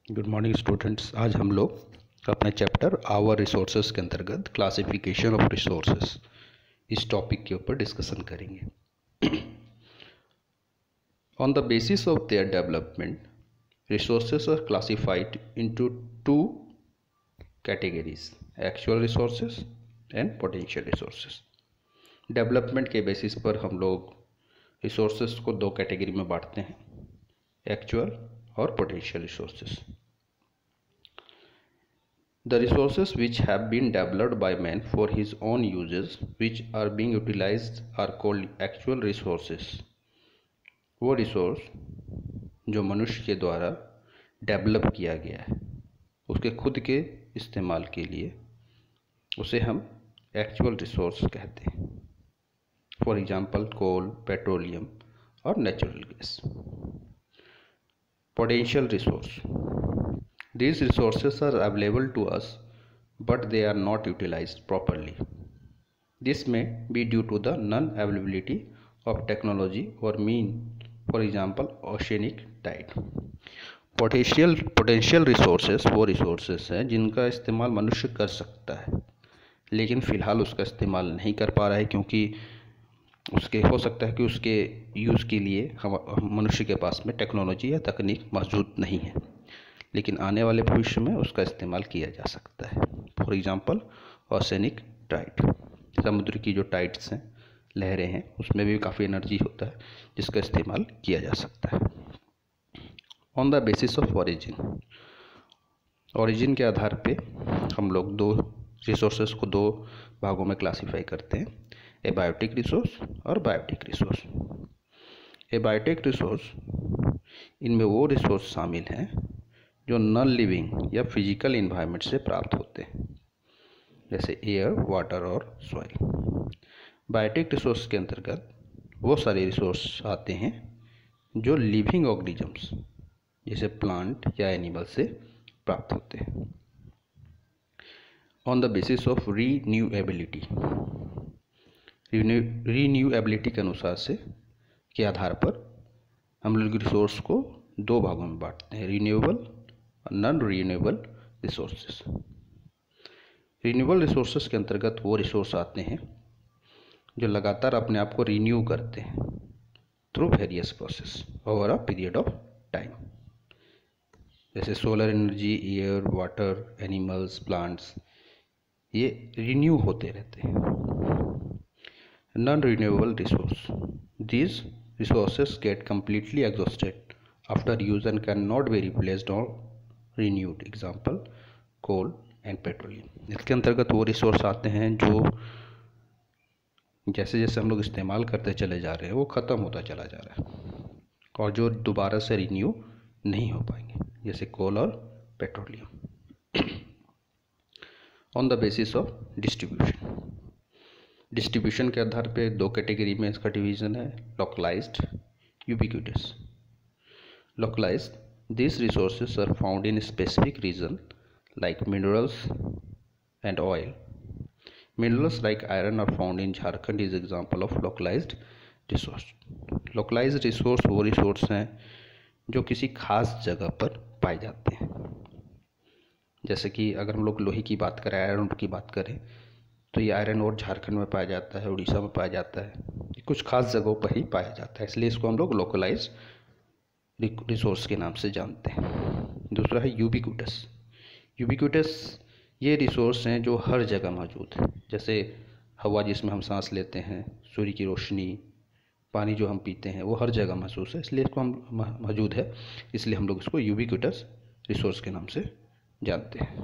Good morning students. आज हम लोग अपने चैप्टर आवर रिसोर्सेज के अंतर्गत क्लासिफिकेशन ऑफ रिसोर्सेज इस टॉपिक के ऊपर डिस्कशन करेंगे। On the basis of their development resources are classified into two categories, actual resources and potential resources. Development के बेसिस पर हम लोग रिसोर्सेज को दो कैटेगरी में बांटते हैं, एक्चुअल और potential resources. The resources which have been developed by man for his own uses, which are being utilized, are called actual resources. वो रिसोर्स जो मनुष्य के द्वारा डेवलप किया गया है उसके खुद के इस्तेमाल के लिए, उसे हम एक्चुअल रिसोर्स कहते हैं। फॉर एग्जांपल कोल, पेट्रोलियम और natural gas. Potential resource, these resources are available to us but they are not utilized properly. This may be due to the non-availability of technology or mean, for example oceanic tide. Potential resources वो resources हैं जिनका इस्तेमाल मनुष्य कर सकता है, लेकिन फ़िलहाल उसका इस्तेमाल नहीं कर पा रहा है क्योंकि उसके हो सकता है कि उसके यूज़ के लिए हम मनुष्य के पास में टेक्नोलॉजी या तकनीक मौजूद नहीं है, लेकिन आने वाले भविष्य में उसका इस्तेमाल किया जा सकता है। फॉर एग्जांपल ओशनिक टाइड, समुद्र की जो टाइड्स हैं, लहरें हैं, उसमें भी काफ़ी एनर्जी होता है जिसका इस्तेमाल किया जा सकता है। On the basis of origin, origin के आधार पे हम लोग दो रिसोर्सेज को दो भागों में क्लासीफाई करते हैं, एबायोटिक रिसोर्स और बायोटिक रिसोर्स। एबायोटिक रिसोर्स, इनमें वो रिसोर्स शामिल हैं जो नॉन लिविंग या फिजिकल इन्वायरमेंट से प्राप्त होते हैं, जैसे एयर, वाटर और सॉइल। बायोटिक रिसोर्स के अंतर्गत वो सारे रिसोर्स आते हैं जो लिविंग ऑर्गेनिजम्स जैसे प्लांट या एनिमल से प्राप्त होते हैं। ऑन द बेसिस ऑफ रीन्यूएबिलिटी, रीन्यूएबिलिटी के अनुसार से के आधार पर हम लोग रिसोर्स को दो भागों में बांटते हैं, renewable non renewable resources. Renewable resources के अंतर्गत वो रिसोर्स आते हैं जो लगातार अपने आप को रिन्यू करते हैं through various process over a period of time, जैसे solar energy, air, water, animals, plants, ये रिन्यू होते रहते हैं। Non renewable resource, these resources get completely exhausted after use and can not be replaced और renewed, example coal and petroleum. इसके अंतर्गत वो resource आते हैं जो जैसे जैसे हम लोग इस्तेमाल करते चले जा रहे हैं वो ख़त्म होता चला जा रहा है और जो दोबारा से रिन्यू नहीं हो पाएंगे, जैसे कोल और petroleum. On the basis of distribution, distribution के आधार पे दो कैटेगरी में इसका डिवीज़न है, localised, ubiquitous. Localised, these resources are found in a specific region like minerals and oil. Minerals like iron are found in Jharkhand is example of localized resource. Localized resource वो resource हैं जो किसी खास जगह पर पाए जाते हैं, जैसे कि अगर हम लोग लोहे की बात करें, आयरन की बात करें, तो ये आयरन और झारखंड में पाया जाता है, उड़ीसा में पाया जाता है, कुछ खास जगहों पर ही पाया जाता है, इसलिए इसको हम लोग लोकलाइज रिसोर्स के नाम से जानते हैं। दूसरा है यूबिक्विटस। यूबिक्विटस ये रिसोर्स हैं जो हर जगह मौजूद हैं, जैसे हवा जिसमें हम सांस लेते हैं, सूर्य की रोशनी, पानी जो हम पीते हैं, वो हर जगह महसूस है, इसलिए इसको हम मौजूद है, इसलिए हम लोग इसको यूबिक्विटस रिसोर्स के नाम से जानते हैं।